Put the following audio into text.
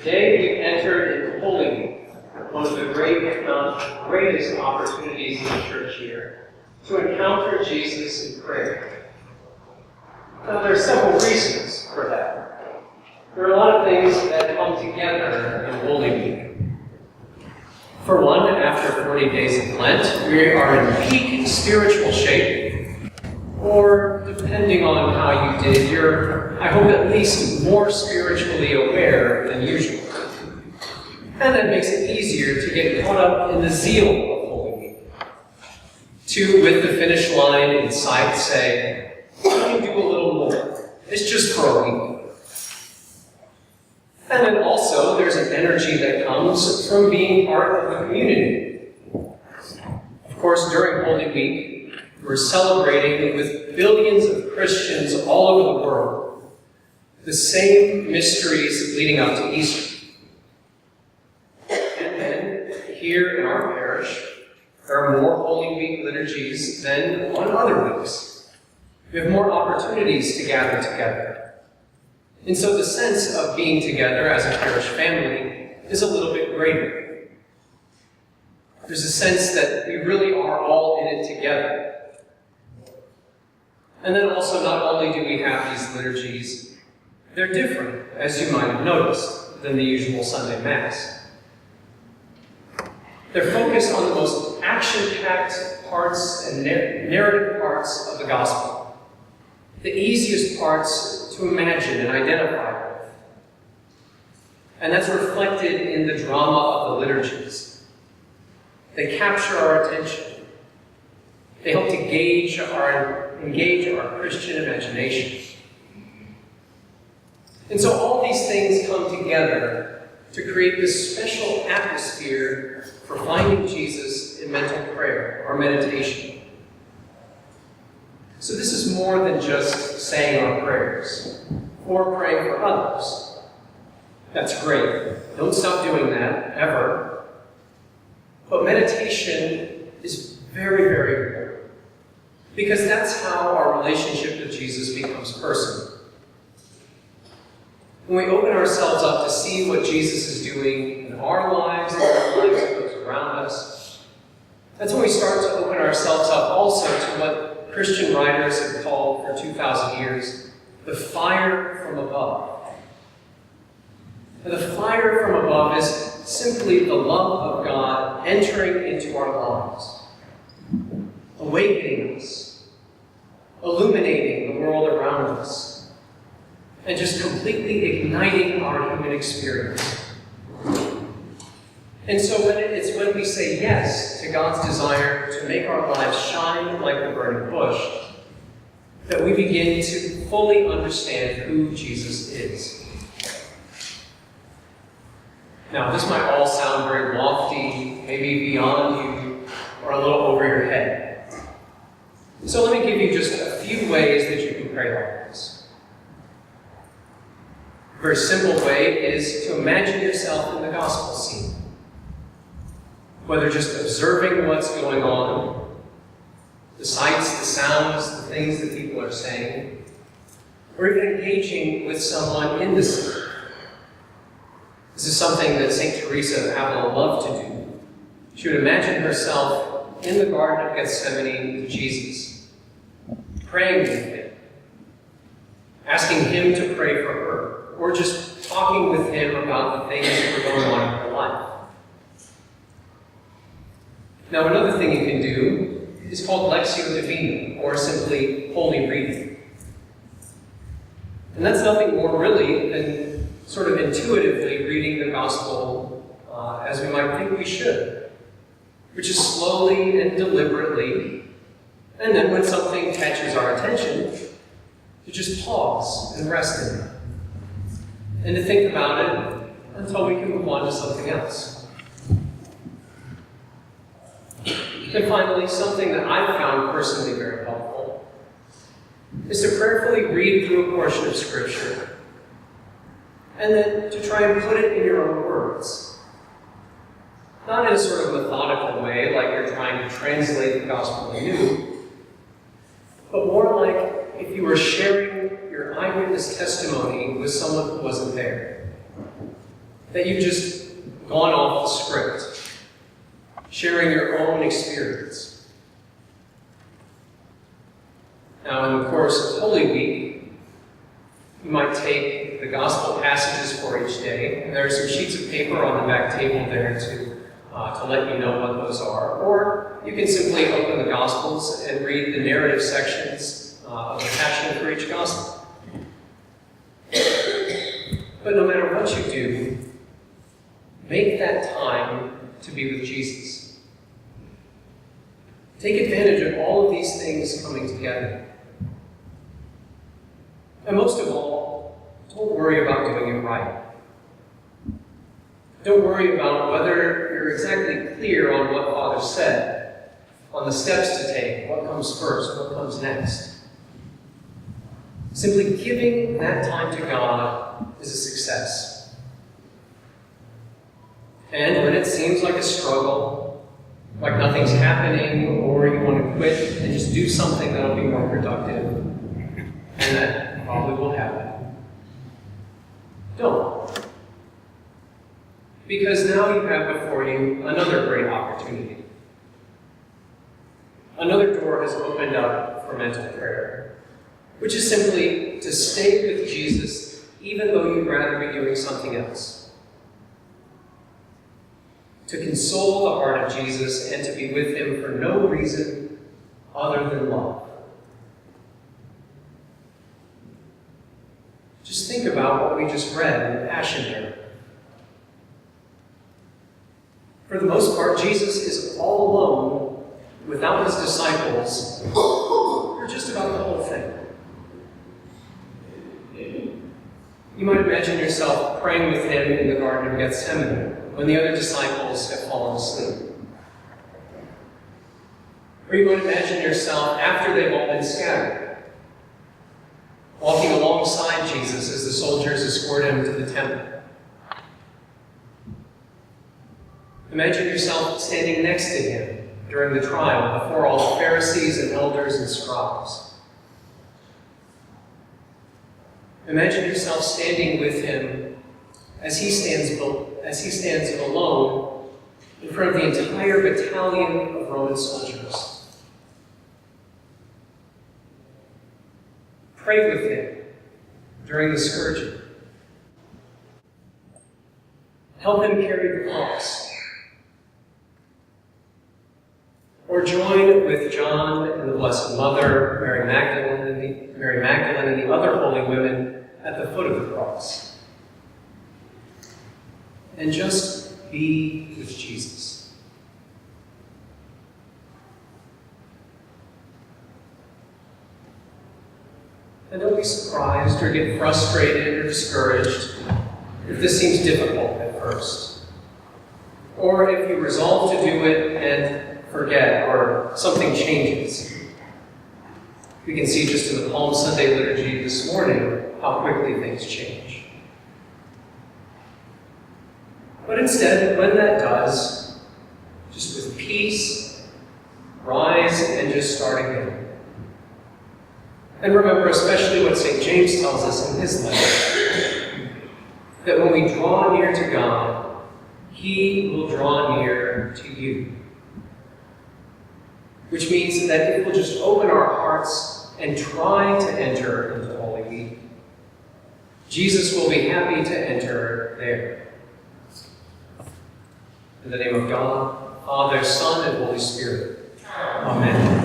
Today we've entered into Holy Week, one of the great, if not greatest, opportunities in the church year to encounter Jesus in prayer. Now there are several reasons for that. There are a lot of things that come together in Holy Week. For one, after 40 days of Lent, we are in peak spiritual shape. Or, depending on how you did, you're, I hope, at least more spiritually aware than usual. And that makes it easier to get caught up in the zeal of Holy Week. To, with the finish line in sight, say, we can do a little more. It's just for a week. And then also, there's an energy that comes from being part of a community. Of course, during Holy Week, we're celebrating with billions of Christians all over the world the same mysteries leading up to Easter. And then, here in our parish, there are more Holy Week liturgies than on other weeks. We have more opportunities to gather together. And so the sense of being together as a parish family is a little bit greater. There's a sense that we really are all in it together. And then also, not only do we have these liturgies, they're different, as you might have noticed, than the usual Sunday Mass. They're focused on the most action-packed parts and narrative parts of the Gospel. The easiest parts to imagine and identify with. And that's reflected in the drama of the liturgies. They capture our attention. They help to engage our Christian imagination. And so all these things come together to create this special atmosphere for finding Jesus in mental prayer or meditation. So this is more than just saying our prayers or praying for others. That's great. Don't stop doing that, ever. But meditation is very, very important, because that's how our relationship with Jesus becomes personal. When we open ourselves up to see what Jesus is doing in our lives and the lives of those around us, that's when we start to open ourselves up also to what Christian writers have called for 2,000 years the fire from above. And the fire from above is simply the love of God entering into our lives, awakening us, illuminating the world around us, and just completely igniting our human experience. And so it's when we say yes to God's desire to make our lives shine like the burning bush, that we begin to fully understand who Jesus is. Now, this might all sound very lofty, maybe beyond you, or a little over your head. So let me give you just a few ways that you can pray like this. A very simple way is to imagine yourself in the gospel scene. Whether just observing what's going on, the sights, the sounds, the things that people are saying, or even engaging with someone in the scene. This is something that St. Teresa of Avila loved to do. She would imagine herself in the Garden of Gethsemane with Jesus, praying with him, asking him to pray for her, or just talking with him about the things that were going on in her life. Now, another thing you can do is called Lectio Divina, or simply Holy Reading. And that's nothing more really than sort of intuitively reading the Gospel as we might think we should, which is slowly and deliberately, and then when something catches our attention, to just pause and rest in it, and to think about it until we can move on to something else. And finally, something that I've found personally very helpful is to prayerfully read through a portion of Scripture and then to try and put it in your own words. Not in a sort of methodical way, like you're trying to translate the Gospel anew, but more like if you were sharing your eyewitness testimony with someone who wasn't there. that you've just gone off the script, sharing your own experience. Now, in the course of Holy Week, you might take the gospel passages for each day, and there are some sheets of paper on the back table there to let you know what those are. Or you can simply open the Gospels and read the narrative sections of the Passion for each Gospel. But no matter what you do, make that time to be with Jesus. Take advantage of all of these things coming together. And most of all, don't worry about doing it right. Don't worry about whether you're exactly clear on what Father said, on the steps to take, what comes first, what comes next. Simply giving that time to God is a success. And when it seems like a struggle, like nothing's happening, or you want to quit and just do something that'll be more productive, and that probably will happen, don't. Because now you have before you another great opportunity. Another door has opened up for mental prayer, which is simply to stay with Jesus even though you'd rather be doing something else. To console the heart of Jesus and to be with him for no reason other than love. Just think about what we just read in the Passion here. For the most part, Jesus is all alone without his disciples for just about the whole thing. You might imagine yourself praying with him in the Garden of Gethsemane when the other disciples have fallen asleep. Or you might imagine yourself after they've all been scattered, walking alongside Jesus as the soldiers escort him to the temple. Imagine yourself standing next to him during the trial before all the Pharisees and elders and scribes. Imagine yourself standing with him as he stands alone in front of the entire battalion of Roman soldiers. Pray with him during the scourging. Help him carry the cross. Or join with John and the Blessed Mother, Mary Magdalene and the other holy women at the foot of the cross. And just be with Jesus. And don't be surprised or get frustrated or discouraged if this seems difficult at first. Or if you resolve to do it and forget, or something changes. We can see just in the Palm Sunday liturgy this morning how quickly things change. But instead, when that does, just with peace, rise and just start again. And remember especially what St. James tells us in his letter, that when we draw near to God, he will draw near to you. Which means that if we'll just open our hearts and try to enter into Holy Week, Jesus will be happy to enter there. In the name of God, Father, Son, and Holy Spirit. Amen.